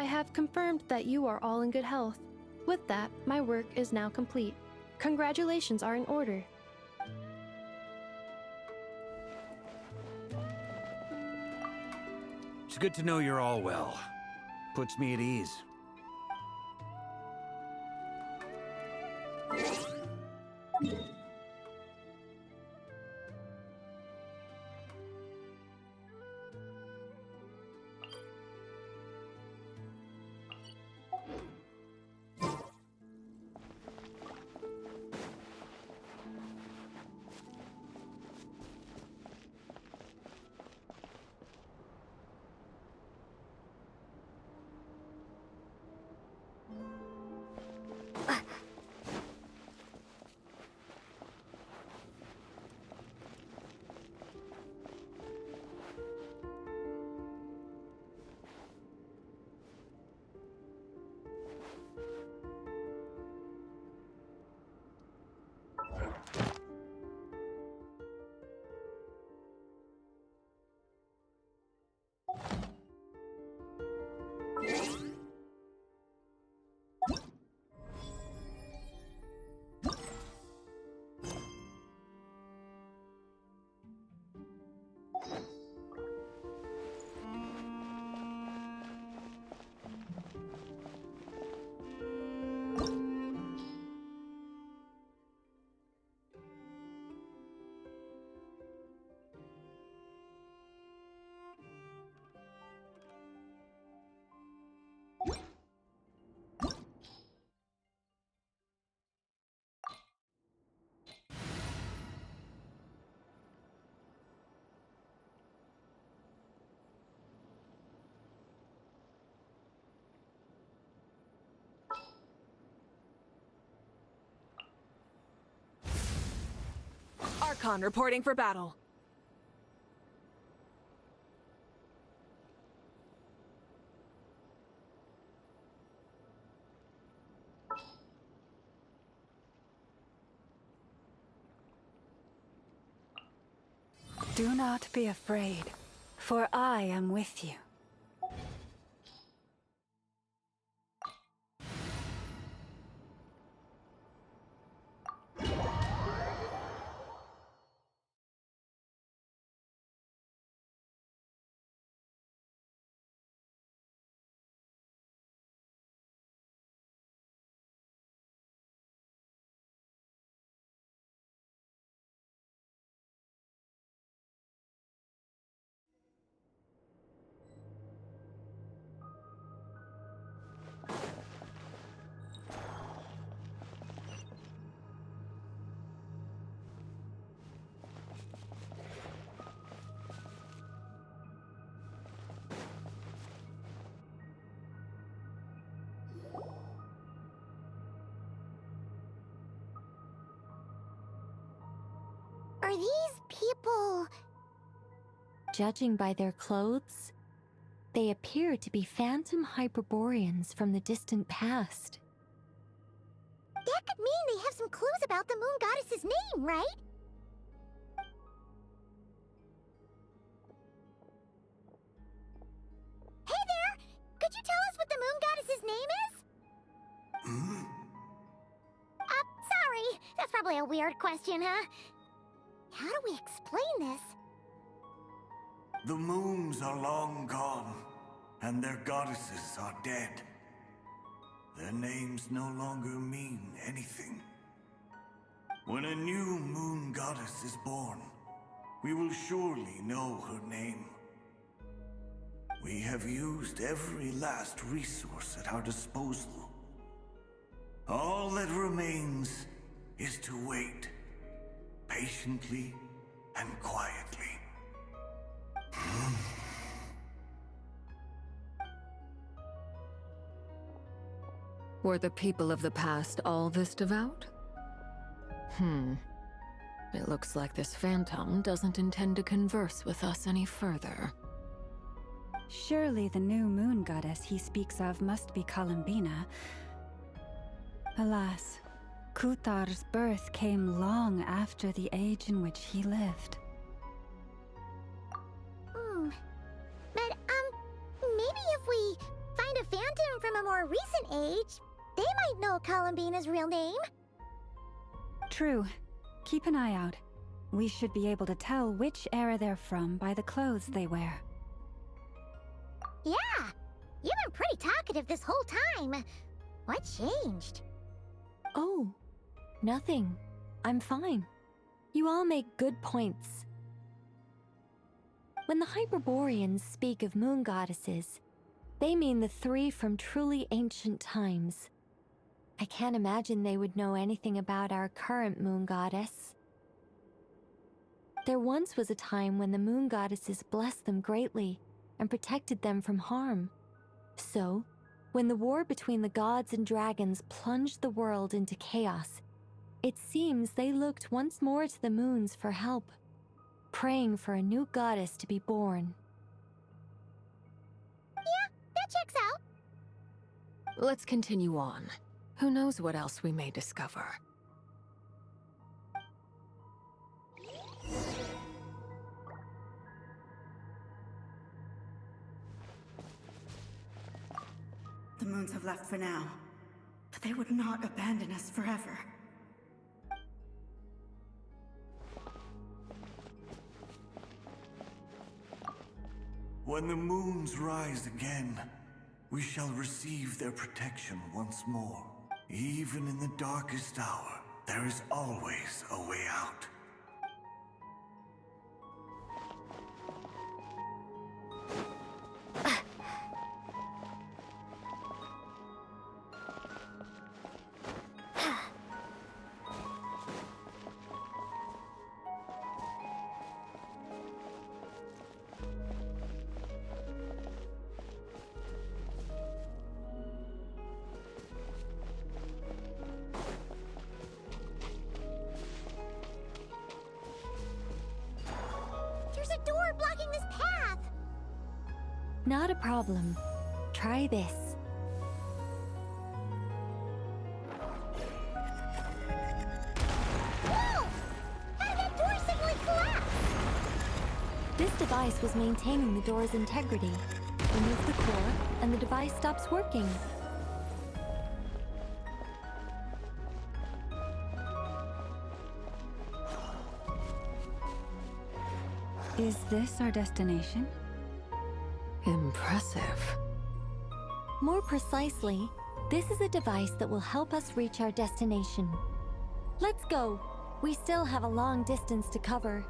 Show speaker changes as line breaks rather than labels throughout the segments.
I have confirmed that you are all in good health. With that, my work is now complete. Congratulations are in order.
It's good to know you're all well. Puts me at ease.
Archon reporting for battle.
Do not be afraid, for I am with you.
Are these people...
Judging by their clothes, they appear to be phantom Hyperboreans from the distant past.
That could mean they have some clues about the moon goddess's name, right? Hey there! Could you tell us what the moon goddess's name is? Sorry. That's probably a weird question, huh? How do we explain this?
The moons are long gone, and their goddesses are dead. Their names no longer mean anything. When a new moon goddess is born, we will surely know her name. We have used every last resource at our disposal. All that remains is to wait, patiently and quietly.
Were the people of the past all this devout? It looks like this phantom doesn't intend to converse with us any further.
Surely the new moon goddess he speaks of must be Columbina. Alas, Kuthar's birth came long after the age in which he lived.
But, maybe if we find a Phantom from a more recent age, they might know Columbina's real name.
True. Keep an eye out. We should be able to tell which era they're from by the clothes they wear.
Yeah, you've been pretty talkative this whole time. What changed?
Oh, nothing. I'm fine. You all make good points. When the Hyperboreans speak of moon goddesses, they mean the three from truly ancient times. I can't imagine they would know anything about our current moon goddess. There once was a time when the moon goddesses blessed them greatly and protected them from harm. So, when the war between the gods and dragons plunged the world into chaos, it seems they looked once more to the moons for help, praying for a new goddess to be born.
Yeah, that checks out.
Let's continue on. Who knows what else we may discover?
The moons have left for now, but they would not abandon us forever.
When the moons rise again, we shall receive their protection once more. Even in the darkest hour, there is always a way out.
There's a door blocking this path.
Not a problem. Try this.
Whoa! How did that door suddenly collapse?
This device was maintaining the door's integrity. Remove the core, and the device stops working.
Is this our destination?
Impressive.
More precisely, this is a device that will help us reach our destination. Let's go. We still have a long distance to cover.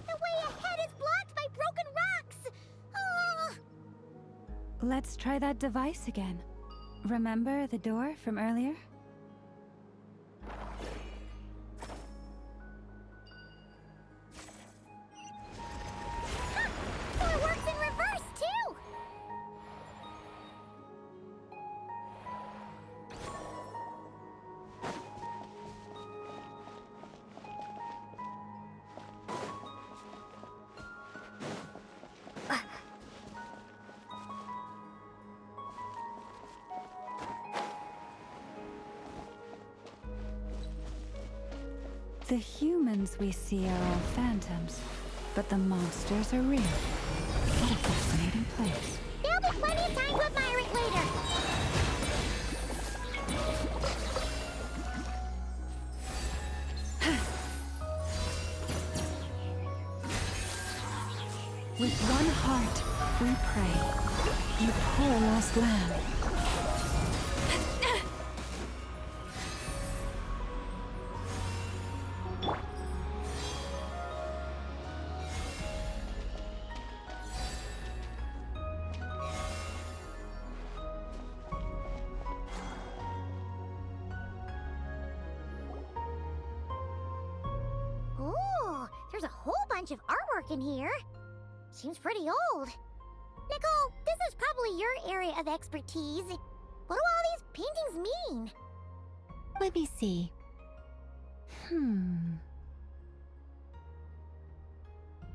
The way ahead is blocked by broken rocks. Oh.
Let's try that device again. Remember the door from earlier?
So it works in reverse, too!
The humans we see are all phantoms, but the monsters are real. What a fascinating place.
There'll be plenty of time to admire it later.
With one heart, we pray. You poor lost lamb.
Ooh, there's a whole bunch of artwork in here. Seems pretty old. Nicole, this is probably your area of expertise. What do all these paintings mean?
Let me see.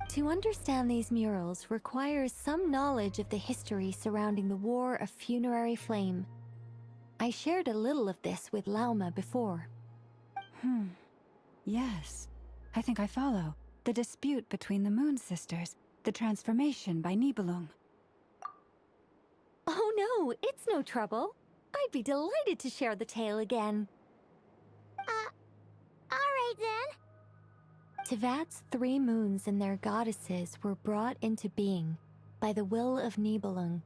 To understand these murals requires some knowledge of the history surrounding the War of Funerary Flame. I shared a little of this with Lauma before.
Yes. I think I follow. The dispute between the Moon Sisters. The transformation by Nibelung.
Oh no, it's no trouble. I'd be delighted to share the tale again.
Alright then.
Tevat's 3 moons and their goddesses were brought into being by the will of Nibelung,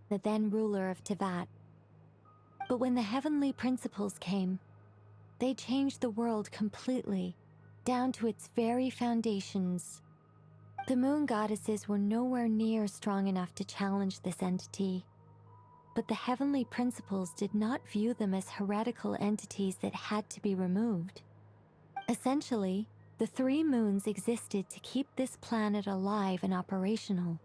the then ruler of Tevat. But when the heavenly principles came, they changed the world completely, down to its very foundations. The moon goddesses were nowhere near strong enough to challenge this entity. But the heavenly principles did not view them as heretical entities that had to be removed. Essentially, the 3 moons existed to keep this planet alive and operational,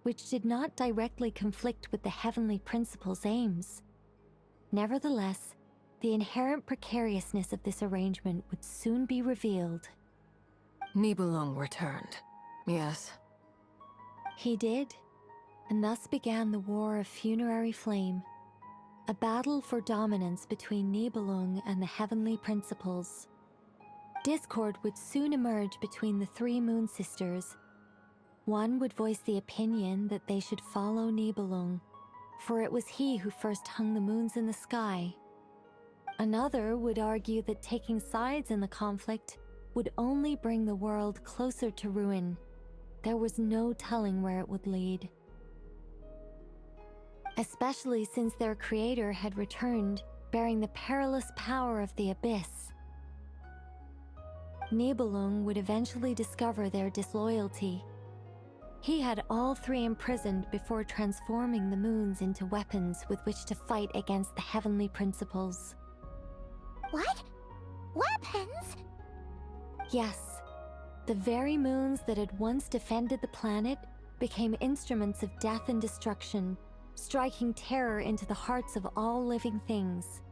which did not directly conflict with the heavenly principles' aims. Nevertheless, the inherent precariousness of this arrangement would soon be revealed.
Nibelung returned. Yes.
He did, and thus began the War of Funerary Flame, a battle for dominance between Nibelung and the heavenly principles. Discord would soon emerge between the 3 Moon Sisters. One would voice the opinion that they should follow Nibelung, for it was he who first hung the moons in the sky. Another would argue that taking sides in the conflict would only bring the world closer to ruin. There was no telling where it would lead. Especially since their creator had returned, bearing the perilous power of the abyss. Nibelung would eventually discover their disloyalty. He had all 3 imprisoned before transforming the moons into weapons with which to fight against the heavenly principles.
What? Weapons?
Yes, the very moons that had once defended the planet became instruments of death and destruction, striking terror into the hearts of all living things.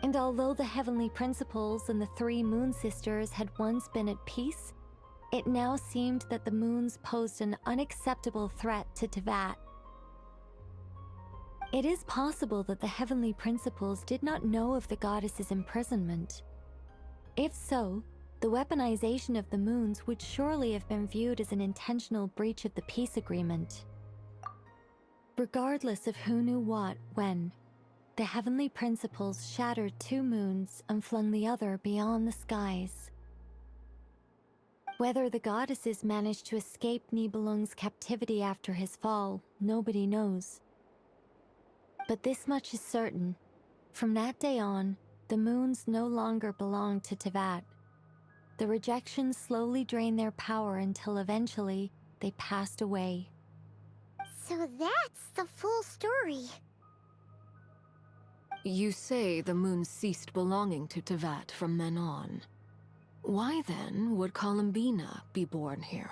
And although the heavenly principles and the 3 Moon Sisters had once been at peace, it now seemed that the moons posed an unacceptable threat to Tevat. It is possible that the heavenly principles did not know of the goddess's imprisonment. If so, the weaponization of the moons would surely have been viewed as an intentional breach of the peace agreement. Regardless of who knew what, when, the heavenly principles shattered 2 moons and flung the other beyond the skies. Whether the goddesses managed to escape Nibelung's captivity after his fall, nobody knows. But this much is certain. From that day on, the moons no longer belonged to Tevat. The rejection slowly drained their power until eventually they passed away.
So that's the full story.
You say the moons ceased belonging to Tevat from then on. Why then would Columbina be born here?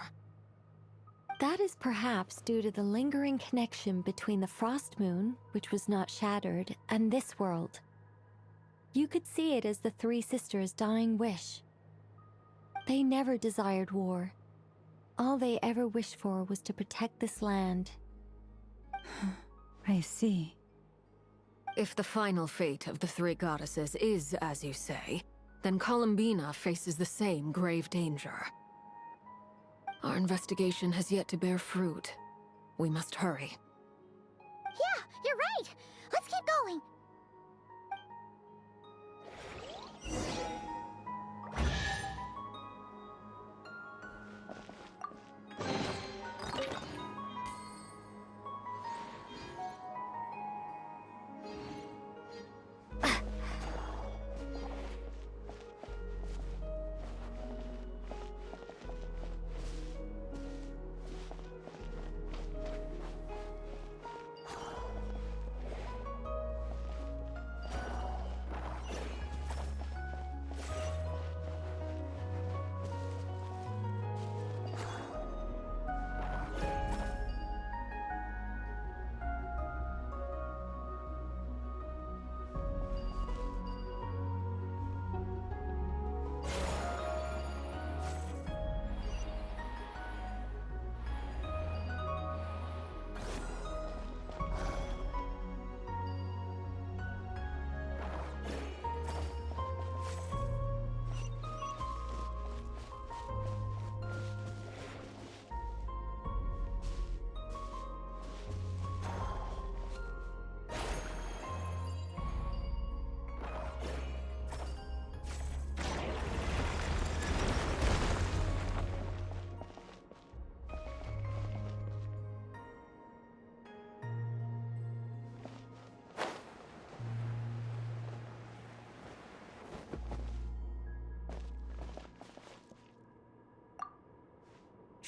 That is perhaps due to the lingering connection between the Frost Moon, which was not shattered, and this world. You could see it as the 3 sisters' dying wish. They never desired war. All they ever wished for was to protect this land.
I see.
If the final fate of the 3 goddesses is as you say, then Columbina faces the same grave danger. Our investigation has yet to bear fruit. We must hurry.
Yeah, you're right. Let's keep going.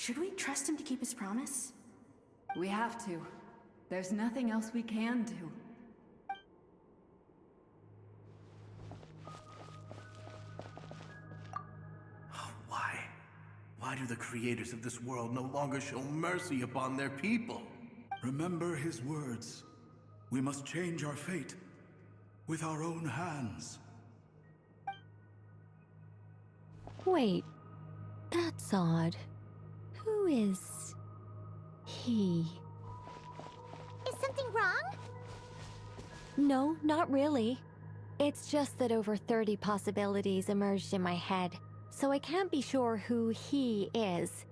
Should we trust him to keep his promise?
We have to. There's nothing else we can do.
Why? Why do the creators of this world no longer show mercy upon their people?
Remember his words. We must change our fate with our own hands.
Wait, that's odd. Who is he?
Is something wrong?
No, not really. It's just that over 30 possibilities emerged in my head, so I can't be sure who he is.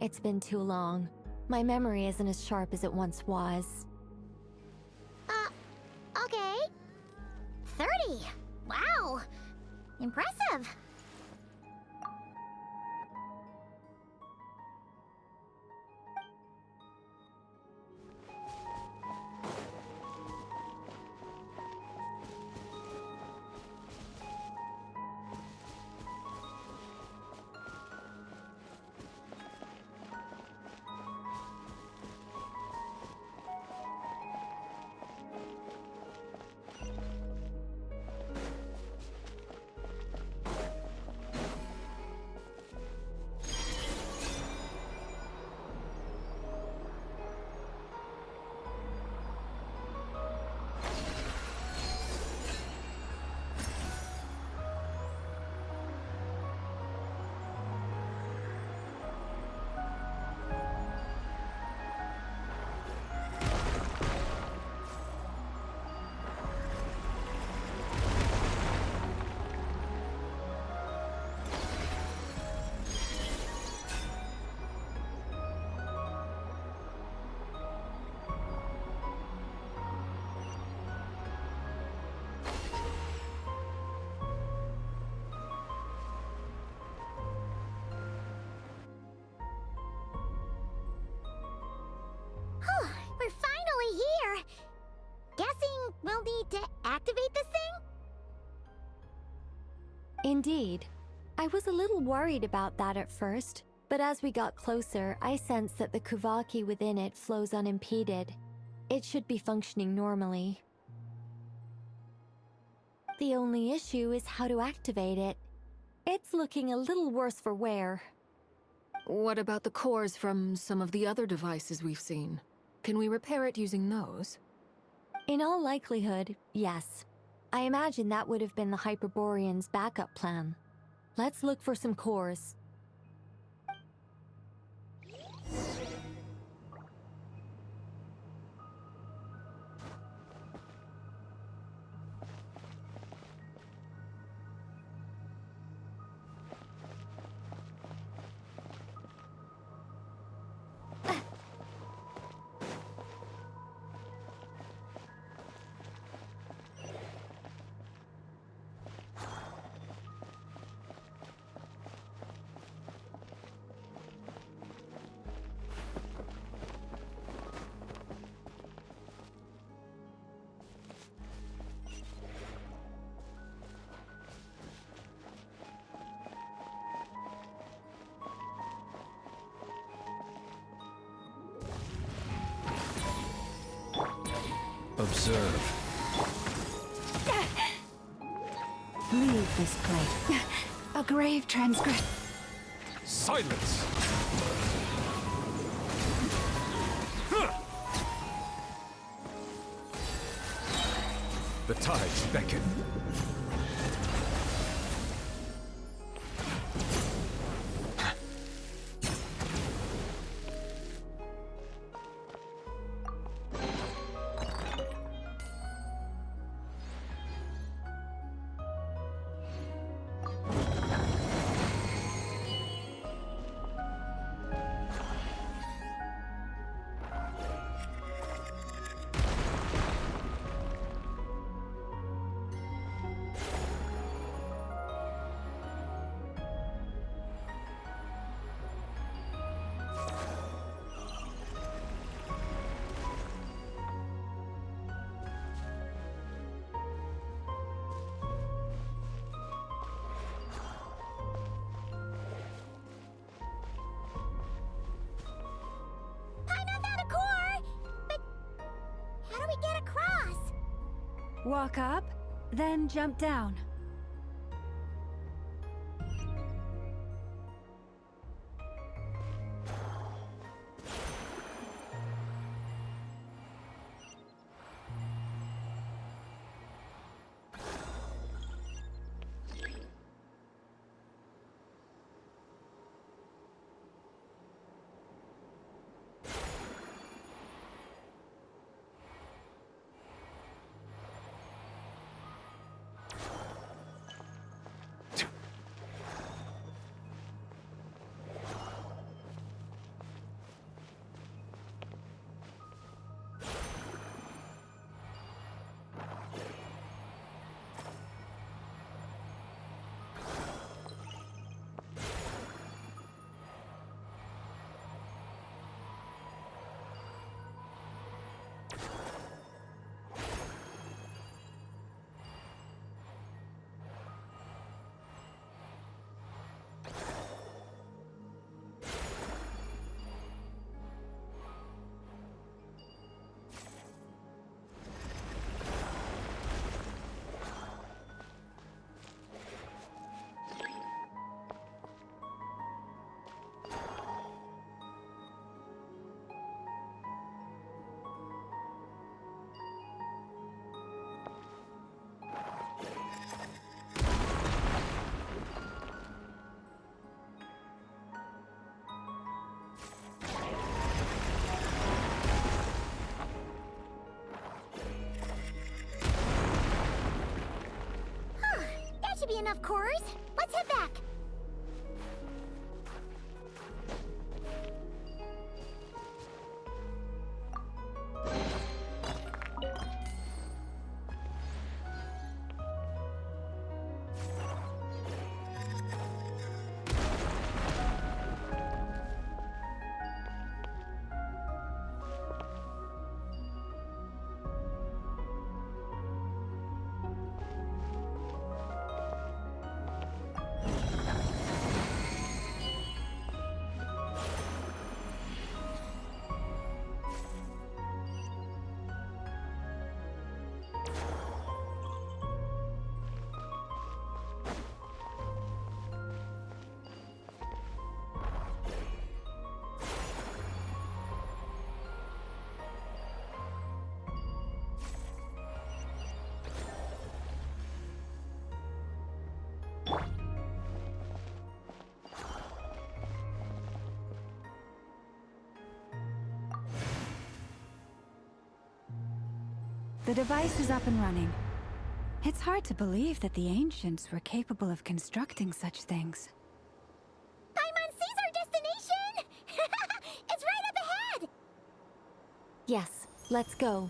It's been too long. My memory isn't as sharp as it once was.
Okay. 30. Wow. Impressive. We're finally here! Guessing we'll need to activate this thing?
Indeed. I was a little worried about that at first, but as we got closer, I sensed that the Kuvaki within it flows unimpeded. It should be functioning normally. The only issue is how to activate it. It's looking a little worse for wear.
What about the cores from some of the other devices we've seen? Can we repair it using those?
In all likelihood, yes. I imagine that would have been the Hyperborean's backup plan. Let's look for some cores.
Observe.
Leave this place. A grave transgression.
Silence! The tides beckon.
Walk up, then jump down.
That should be enough cores. Let's head back.
The device is up and running. It's hard to believe that the ancients were capable of constructing such things.
Paimon sees our destination! It's right up ahead!
Yes, let's go.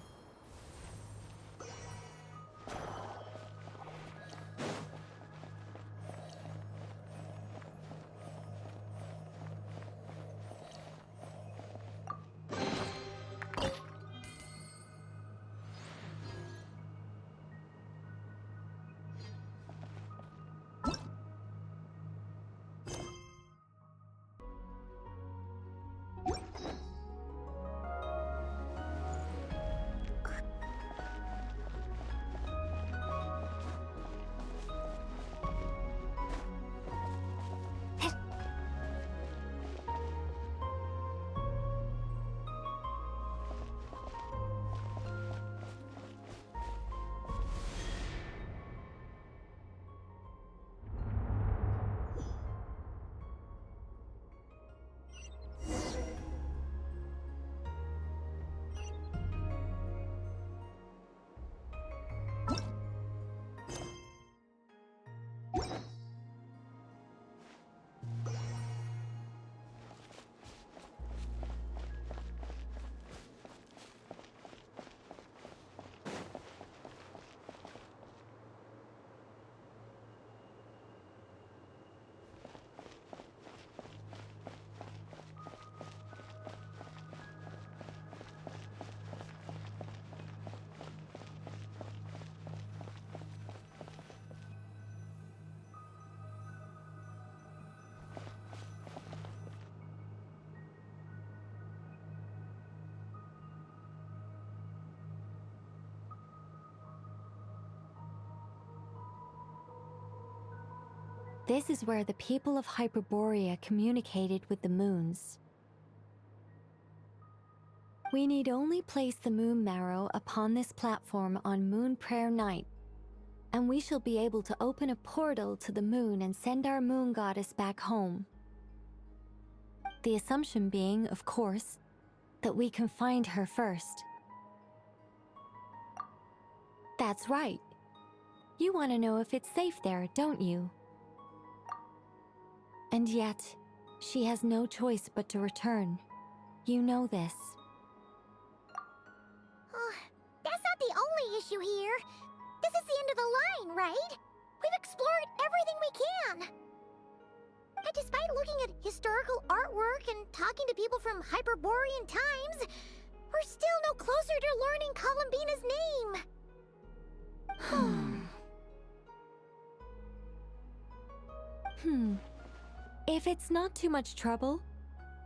This is where the people of Hyperborea communicated with the moons. We need only place the moon marrow upon this platform on Moon Prayer Night, and we shall be able to open a portal to the moon and send our moon goddess back home. The assumption being, of course, that we can find her first. That's right. You want to know if it's safe there, don't you? And yet, she has no choice but to return. You know this.
Oh, that's not the only issue here. This is the end of the line, right? We've explored everything we can. And despite looking at historical artwork and talking to people from Hyperborean times, we're still no closer to learning Columbina's name.
If it's not too much trouble,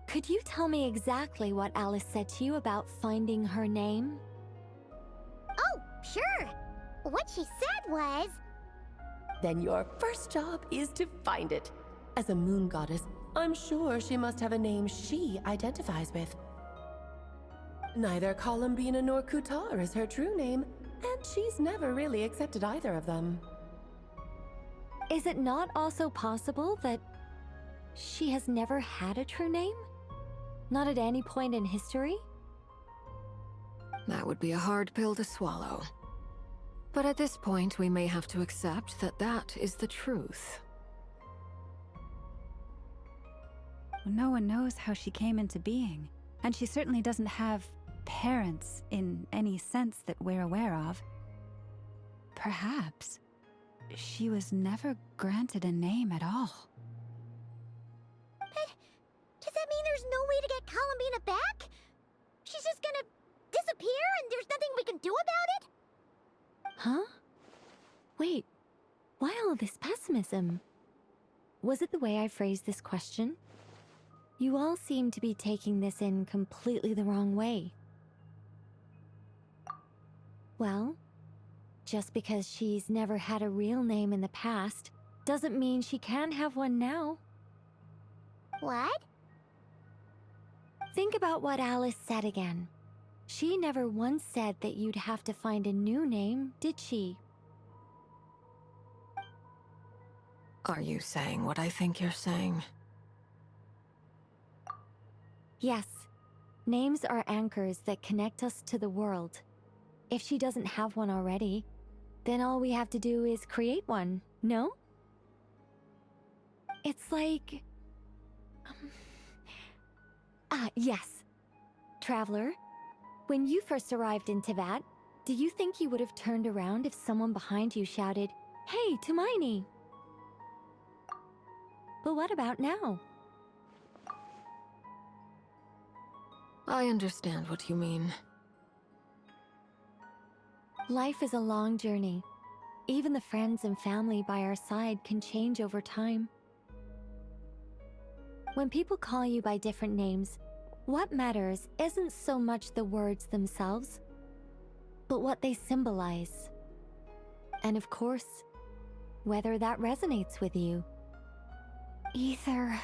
could you tell me exactly what Alice said to you about finding her name?
Oh, sure. What she said was...
Then your first job is to find it. As a moon goddess, I'm sure she must have a name she identifies with. Neither Columbina nor Kutar is her true name, and she's never really accepted either of them.
Is it not also possible that she has never had a true name? Not at any point in history?
That would be a hard pill to swallow. But at this point, we may have to accept that that is the truth.
No one knows how she came into being, and she certainly doesn't have parents in any sense that we're aware of. Perhaps she was never granted a name at all.
But does that mean there's no way to get Columbina back? She's just gonna disappear and there's nothing we can do about it?
Huh? Wait, why all this pessimism? Was it the way I phrased this question? You all seem to be taking this in completely the wrong way. Well, just because she's never had a real name in the past doesn't mean she can't have one now.
What?
Think about what Alice said again. She never once said that you'd have to find a new name, did she?
Are you saying what I think you're saying?
Yes. Names are anchors that connect us to the world. If she doesn't have one already, then all we have to do is create one, no? It's like... yes. Traveler, when you first arrived in Teyvat, do you think you would have turned around if someone behind you shouted, "Hey, Hermione"? But what about now?
I understand what you mean.
Life is a long journey. Even the friends and family by our side can change over time. When people call you by different names, what matters isn't so much the words themselves, but what they symbolize. And of course, whether that resonates with you. Ether.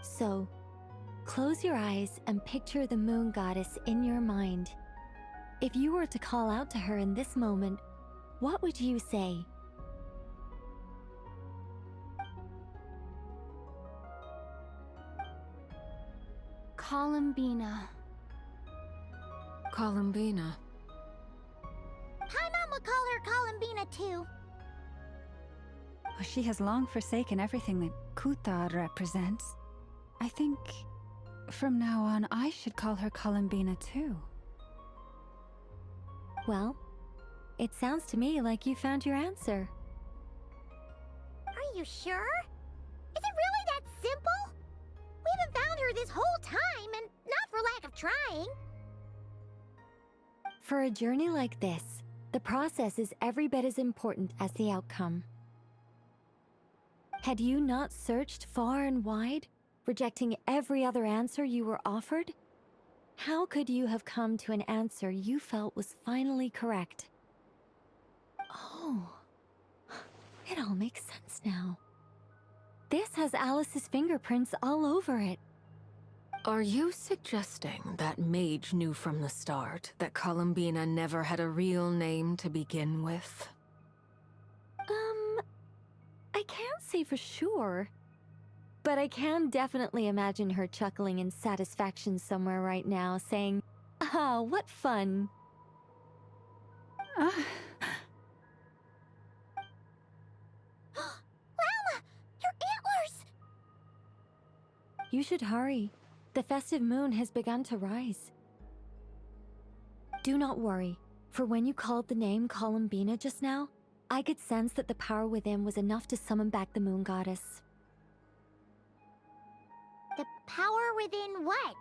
So, close your eyes and picture the moon goddess in your mind. If you were to call out to her in this moment, what would you say?
Columbina.
Columbina.
Hi, Mom would call her Columbina too.
She has long forsaken everything that Kutar represents. I think from now on I should call her Columbina too.
Well, it sounds to me like you found your answer.
Are you sure? Is it really that simple? We haven't found her this whole time, and not for lack of trying.
For a journey like this, the process is every bit as important as the outcome. Had you not searched far and wide, rejecting every other answer you were offered, how could you have come to an answer you felt was finally correct? Oh, It all makes sense now. This has Alice's fingerprints all over it.
Are you suggesting that Mage knew from the start that Columbina never had a real name to begin with?
I can't say for sure. But I can definitely imagine her chuckling in satisfaction somewhere right now, saying, "Ah, what fun."
Llama! Your antlers!
You should hurry. The festive moon has begun to rise. Do not worry, for when you called the name Columbina just now, I could sense that the power within was enough to summon back the moon goddess.
The power within what?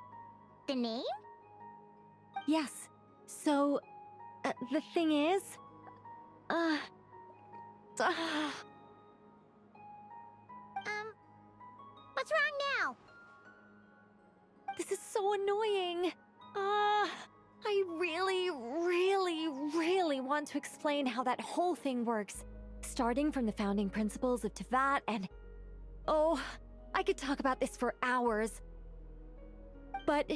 The name?
Yes. So, the thing is...
What's wrong now?
This is so annoying. I really want to explain how that whole thing works. Starting from the founding principles of Tevat and... Oh, I could talk about this for hours. But...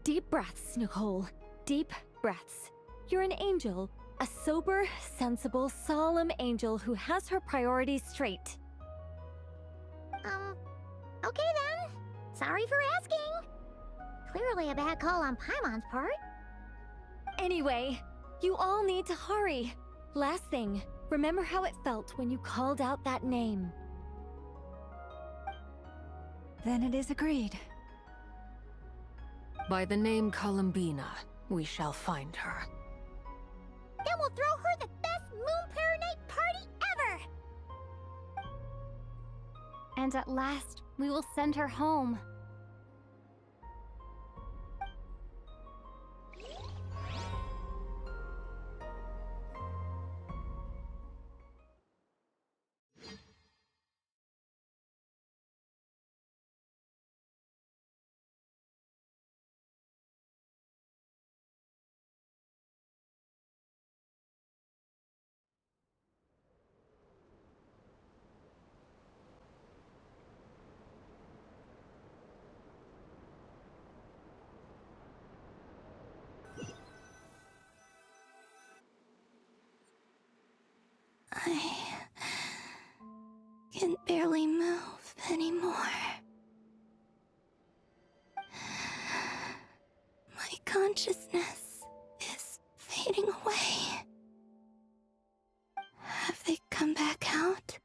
Deep breaths, Nicole. Deep breaths. You're an angel. A sober, sensible, solemn angel who has her priorities straight.
Okay then. Sorry for asking. Clearly a bad call on Paimon's part.
Anyway, you all need to hurry. Last thing, remember how it felt when you called out that name.
Then it is agreed.
By the name Columbina, we shall find her.
Then we'll throw her the best Moon Pair Night party ever!
And at last, we will send her home.
I can barely move anymore. My consciousness is fading away. Have they come back out?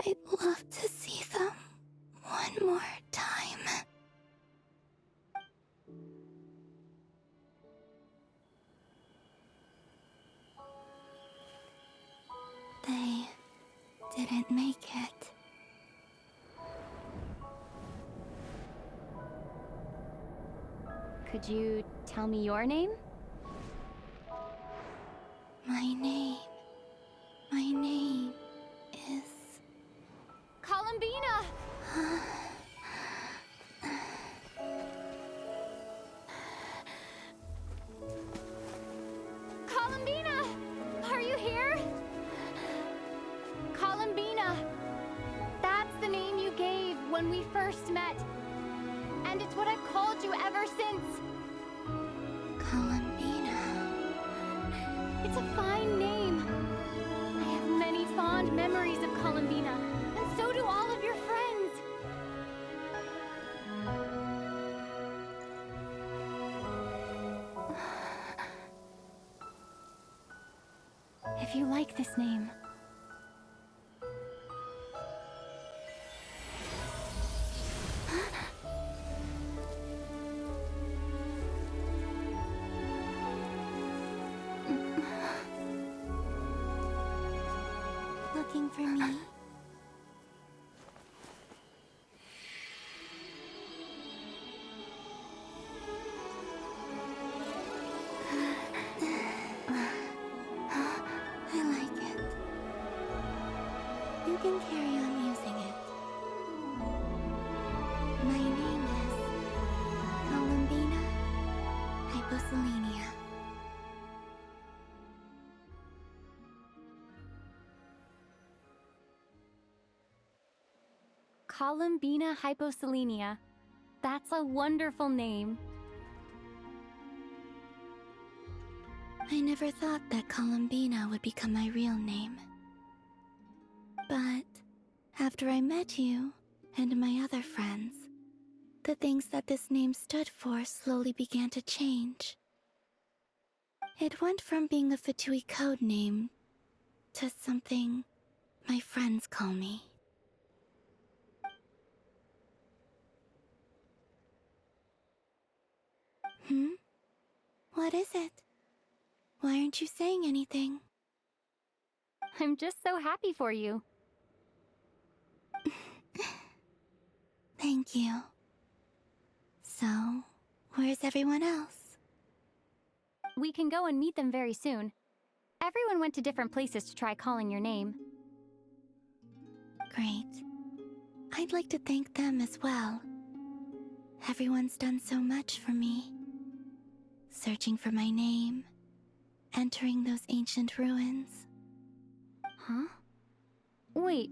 I'd love to see them one more time. They didn't make it.
Could you tell me your name?
My name is...
Columbina! Columbina! Are you here? Columbina! That's the name you gave when we first met. And it's what I've called you ever since.
Columbina.
It's a fine name. I have many fond memories of Columbina, and so do all of your friends. If you like this name,
looking for me? I like it. You can carry on using it. My name is Columbina Hyposelenia.
Columbina hyposelenia. That's a wonderful name.
I never thought that Columbina would become my real name. But after I met you and my other friends, the things that this name stood for slowly began to change. It went from being a Fatui code name to something my friends call me. What is it? Why aren't you saying anything?
I'm just so happy for you.
Thank you. So, where's everyone else?
We can go and meet them very soon. Everyone went to different places to try calling your name.
Great. I'd like to thank them as well. Everyone's done so much for me. Searching for my name, entering those ancient ruins.
Huh? Wait,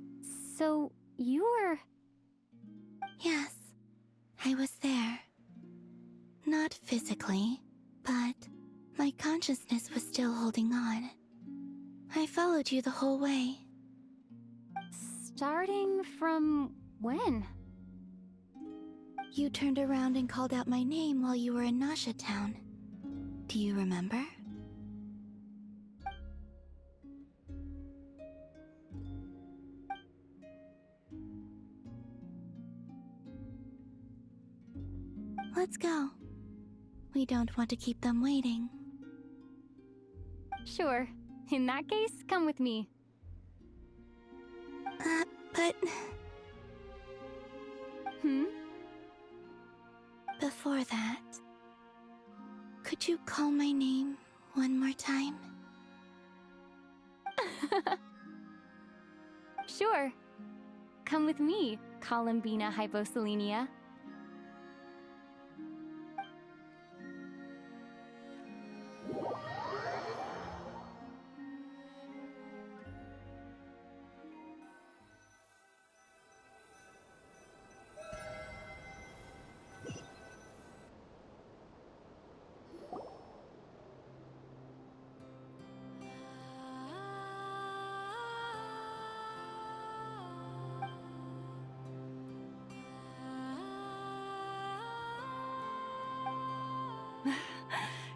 so you were...
Yes, I was there. Not physically, but my consciousness was still holding on. I followed you the whole way.
Starting from when?
You turned around and called out my name while you were in Nasha Town. Do you remember? Let's go. We don't want to keep them waiting.
Sure. In that case, come with me.
But... Before that, could you call my name one more time?
Sure. Come with me, Columbina hyposelenia.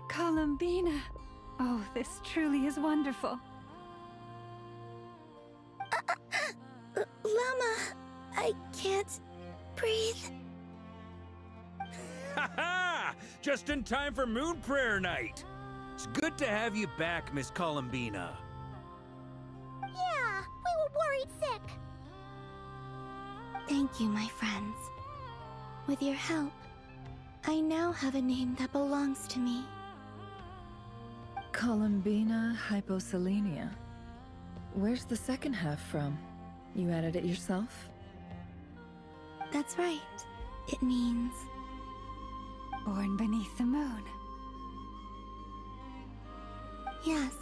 Columbina. Oh, this truly is wonderful.
Llama, I can't breathe.
Ha-ha! Just in time for Moon Prayer Night. It's good to have you back, Miss Columbina.
Yeah, we were worried sick.
Thank you, my friends. With your help, I now have a name that belongs to me.
Columbina hyposelenia. Where's the second half from? You added it yourself?
That's right. It means...
Born beneath the moon.
Yes.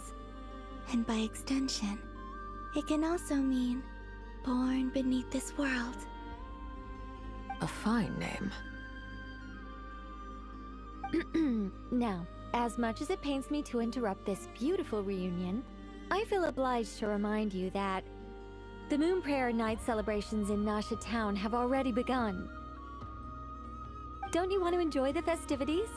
And by extension, it can also mean born beneath this world.
A fine name.
Now, as much as it pains me to interrupt this beautiful reunion, I feel obliged to remind you that the Moon Prayer Night celebrations in Nasha Town have already begun. Don't you want to enjoy the festivities?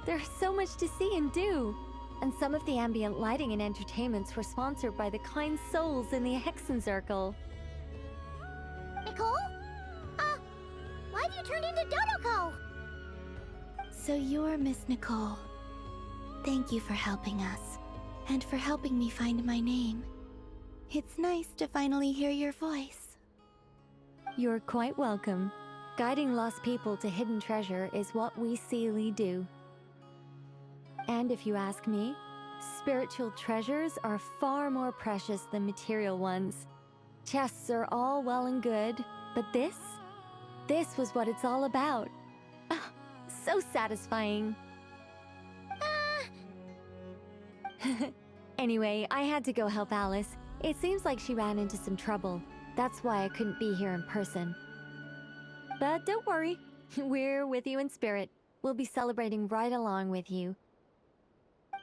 There's so much to see and do. And some of the ambient lighting and entertainments were sponsored by the kind souls in the Hexen Circle.
Nicole? Why have you turned into Dodoko?
So you're Miss Nicole. Thank you for helping us, and for helping me find my name. It's nice to finally hear your voice.
You're quite welcome. Guiding lost people to hidden treasure is what we Seelie do. And if you ask me, spiritual treasures are far more precious than material ones. Chests are all well and good, but this was what it's all about. Ah, so satisfying. Anyway, I had to go help Alice. It seems like she ran into some trouble. That's why I couldn't be here in person. But don't worry, we're with you in spirit. We'll be celebrating right along with you.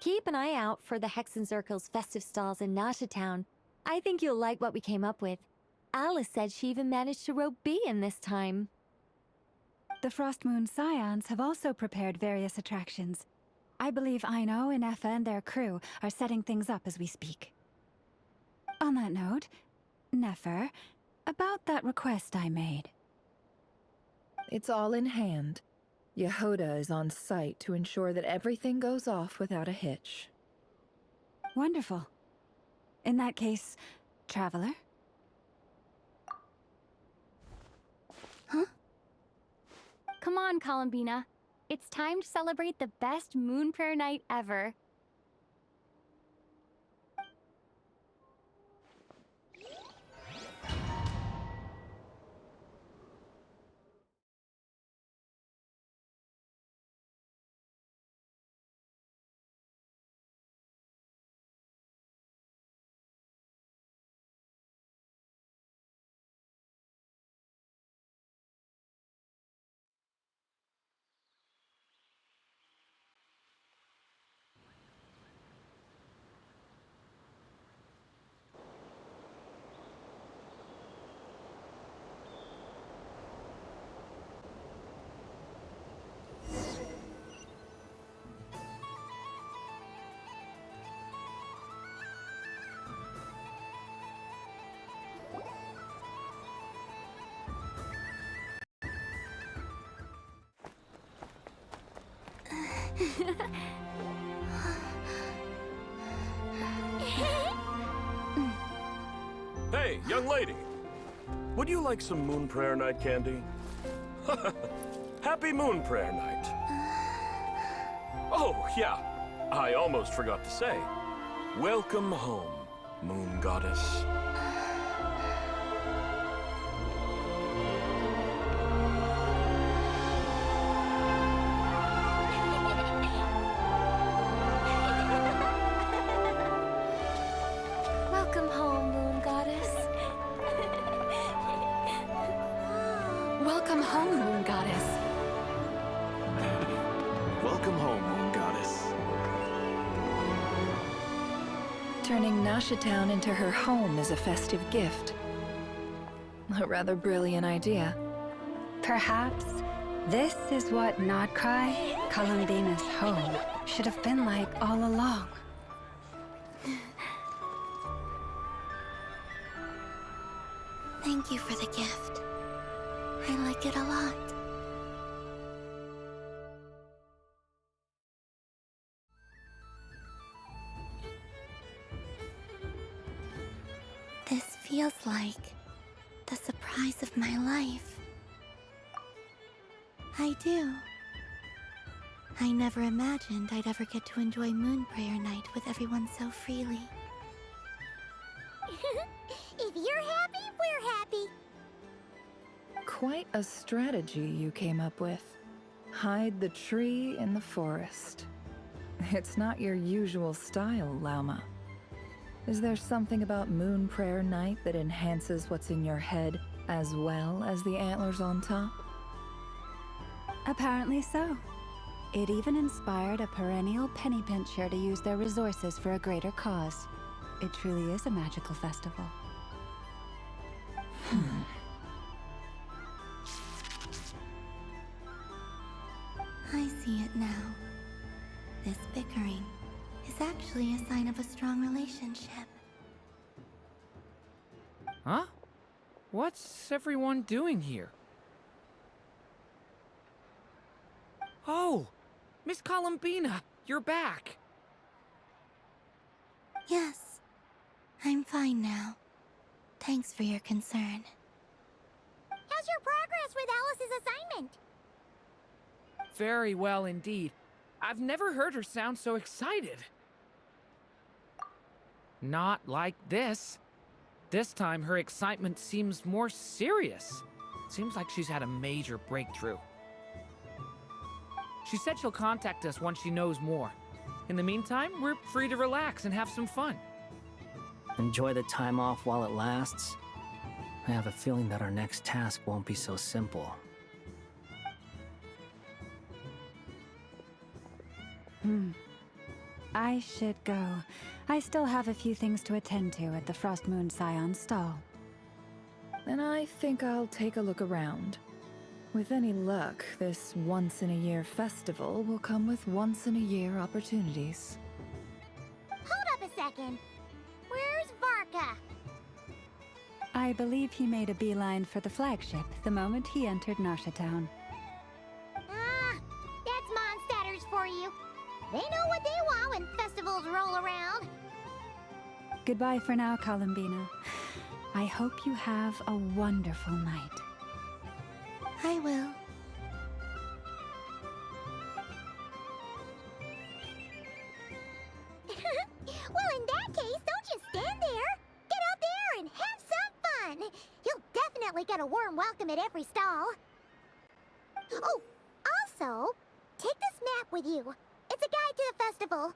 Keep an eye out for the Hexenzirkel's festive stalls in Nasha Town. I think you'll like what we came up with. Alice said she even managed to rope B in this time.
The Frostmoon Scions have also prepared various attractions. I believe Aino, Ineffa, and their crew are setting things up as we speak. On that note, Nefer, about that request I made.
It's all in hand. Yehoda is on site to ensure that everything goes off without a hitch.
Wonderful. In that case, Traveler?
Huh? Come on, Columbina. It's time to celebrate the best Moon Prayer night ever.
Hey, young lady. Would you like some Moon Prayer Night candy? Happy Moon Prayer Night. Oh, yeah. I almost forgot to say. Welcome home, Moon Goddess.
Welcome home, Moon Goddess.
Welcome home, Moon Goddess.
Welcome home, Moon Goddess.
Turning Nasha Town into her home is a festive gift. A rather brilliant idea.
Perhaps this is what Nodcry, Columbina's home, should have been like all along.
Thank you for the gift. I like it a lot. This feels like the surprise of my life. I do. I never imagined I'd ever get to enjoy Moon Prayer Night with everyone so freely.
If you're happy, we're happy.
Quite a strategy you came up with. Hide the tree in the forest. It's not your usual style, Lauma. Is there something about Moon Prayer Night that enhances what's in your head as well as the antlers on top?
Apparently so. It even inspired a perennial penny pincher to use their resources for a greater cause. It truly is a magical festival.
I see it now. This bickering is actually a sign of a strong relationship.
Huh? What's everyone doing here? Oh! Miss Columbina, you're back!
Yes, I'm fine now. Thanks for your concern.
How's your progress with Alice's assignment?
Very well indeed. I've never heard her sound so excited. Not like this. This time her excitement seems more serious. Seems like she's had a major breakthrough. She said she'll contact us once she knows more. In the meantime, we're free to relax and have some fun.
Enjoy the time off while it lasts. I have a feeling that our next task won't be so simple.
I should go. I still have a few things to attend to at the Frost Moon Scion's stall.
Then I think I'll take a look around. With any luck, this once-in-a-year festival will come with once-in-a-year opportunities.
Hold up a second. Where's Varka?
I believe he made a beeline for the flagship the moment he entered Narsha Town.
Ah, that's Mondstadters for you. They know what they want when festivals roll around.
Goodbye for now, Columbina. I hope you have a wonderful night.
I will.
Well, in that case, don't just stand there. Get out there and have some fun. You'll definitely get a warm welcome at every stall. Oh, also, take this map with you. It's a guide to the festival.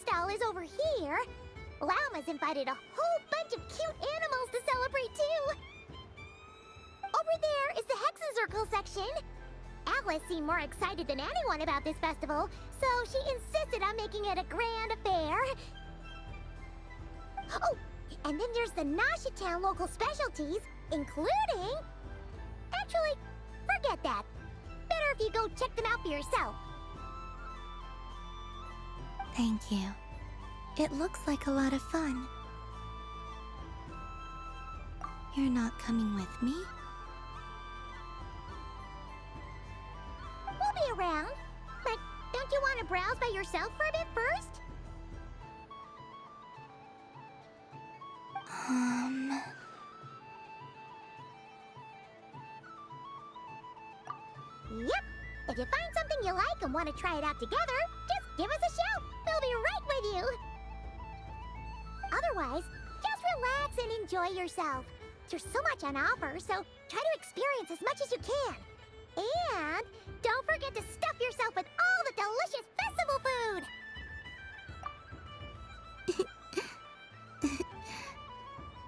Stall is over here. Lauma's invited a whole bunch of cute animals to celebrate too. Over there is the Hexen section. Alice seemed more excited than anyone about this festival, so she insisted on making it a grand affair. Oh, and then there's the Narsha Town local specialties, including... Actually, forget that. Better if you go check them out for yourself.
Thank you. It looks like a lot of fun. You're not coming with me?
We'll be around. But don't you want to browse by yourself for a bit first? Yep. If you find something you like and want to try it out together, just give us a shout. We'll be right with you. Otherwise, just relax and enjoy yourself. There's so much on offer, so try to experience as much as you can. And don't forget to stuff yourself with all the delicious festival food.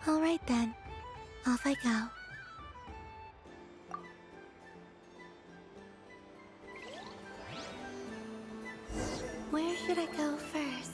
All right then. Off I go. Where should I go first?